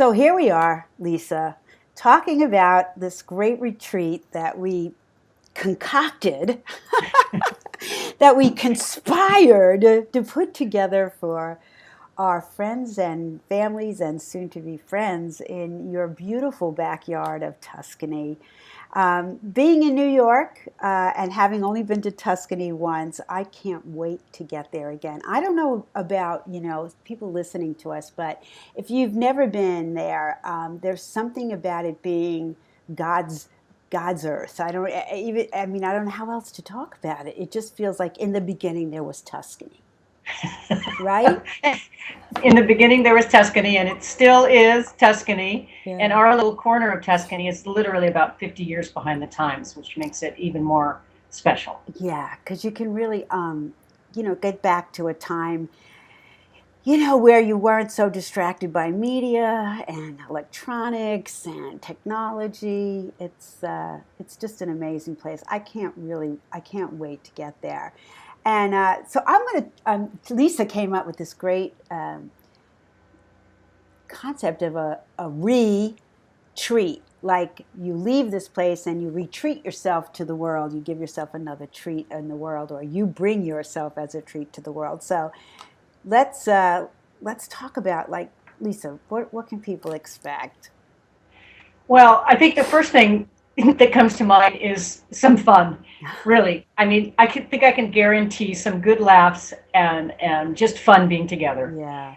So here we are, Lisa, talking about this great retreat that we concocted, that we conspired to put together for our friends and families and soon to be friends in your beautiful backyard of Tuscany. Being in New York and having only been to Tuscany once, I can't wait to get there again. I don't know about, people listening to us, but if you've never been there, there's something about it being God's God's earth. I don't know how else to talk about it. It just feels like in the beginning there was Tuscany, right? In the beginning, there was Tuscany, and it still is Tuscany. And Yeah. our little corner of Tuscany is literally about 50 years behind the times, which makes it even more special. Yeah, because you can really, get back to a time, where you weren't so distracted by media and electronics and technology. It's just an amazing place. I can't wait to get there. And so I'm going to, Lisa came up with this great concept of a retreat. Like you leave this place and you retreat yourself to the world. You give yourself another treat in the world, or you bring yourself as a treat to the world. So let's let's talk about, like, Lisa, what can people expect? Well, I think the first thing that comes to mind is some fun. Really, I mean, think I can guarantee some good laughs and just fun being together. Yeah.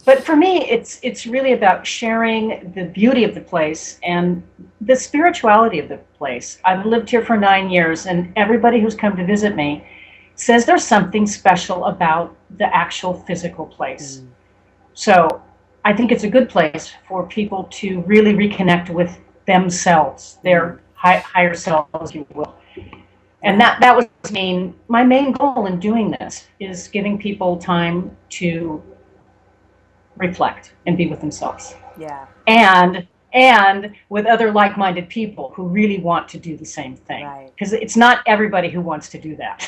But for me, it's really about sharing the beauty of the place and the spirituality of the place. I've lived here for 9 years, and everybody who's come to visit me says there's something special about the actual physical place. Mm. So I think it's a good place for people to really reconnect with themselves, Mm. their higher selves, if you will. And Yeah. that was my main goal in doing this, is giving people time to reflect and be with themselves, Yeah. and with other like-minded people who really want to do the same thing, Right. because it's not everybody who wants to do that.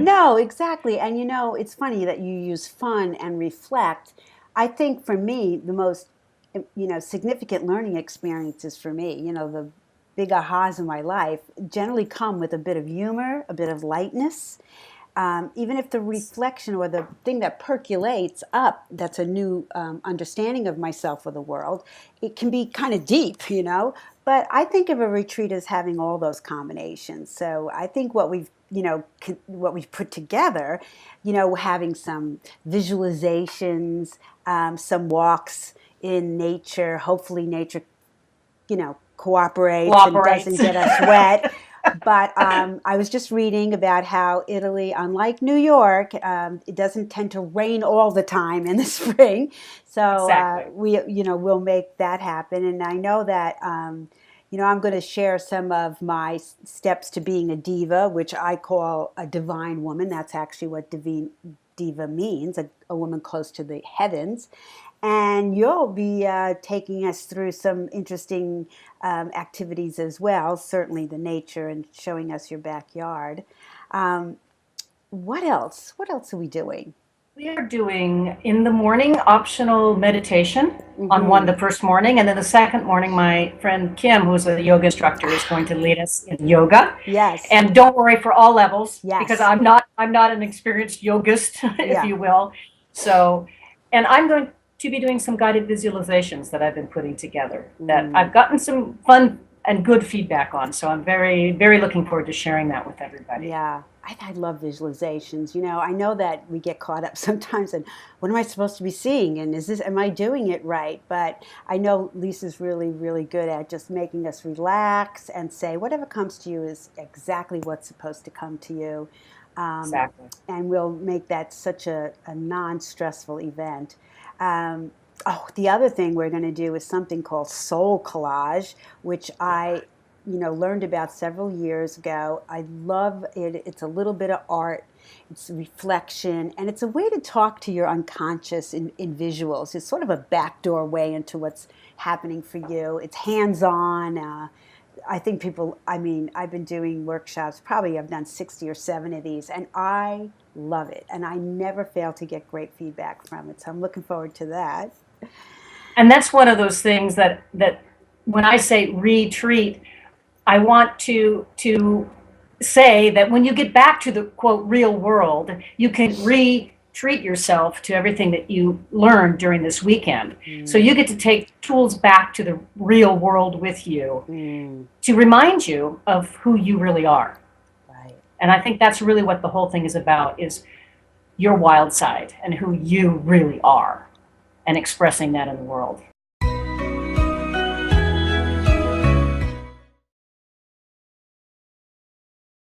No, exactly. And it's funny that you use fun and reflect. I think for me, the most significant learning experiences for me, the big ahas in my life generally come with a bit of humor, a bit of lightness. Even if the reflection or the thing that percolates up, that's a new understanding of myself or the world, it can be kind of deep. But I think of a retreat as having all those combinations. So I think what we've put together, having some visualizations, some walks in nature. Hopefully, nature, cooperates and doesn't Cooperates. get us wet. But I was just reading about how Italy, unlike New York, it doesn't tend to rain all the time in the spring. So Exactly. we'll make that happen. And I know that, I'm going to share some of my steps to being a diva, which I call a divine woman. That's actually what diva means, a woman close to the heavens. And you'll be taking us through some interesting activities as well, certainly the nature and showing us your backyard. Um, what else? What else are we doing? We are doing in the morning optional meditation on Mm-hmm. the first morning, and then the second morning, my friend Kim, who's a yoga instructor, is going to lead us in yoga. Yes. And don't worry, for all levels, because Yes. I'm not an experienced yogist, if Yeah. you will. So, and I'm going to be doing some guided visualizations that I've been putting together that Mm. I've gotten some fun and good feedback on. So I'm very, very looking forward to sharing that with everybody. Yeah, I love visualizations. I know that we get caught up sometimes in what am I supposed to be seeing, and am I doing it right? But I know Lisa's really, really good at just making us relax and say whatever comes to you is exactly what's supposed to come to you. Um, Exactly. and we'll make that such a non-stressful event. Um, oh, the other thing we're going to do is something called soul collage, which I learned about several years ago. I love it. It's a little bit of art. It's reflection, and it's a way to talk to your unconscious in visuals. It's sort of a backdoor way into what's happening for you. It's hands-on. I think I've been doing workshops, probably I've done 60 or 70 of these, and I love it. And I never fail to get great feedback from it. So I'm looking forward to that. And that's one of those things that when I say retreat, I want to say that when you get back to the quote real world, you can retreat yourself to everything that you learned during this weekend. So you get to take tools back to the real world with you to remind you of who you really are. Right. And I think that's really what the whole thing is about, is your wild side and who you really are, and expressing that in the world.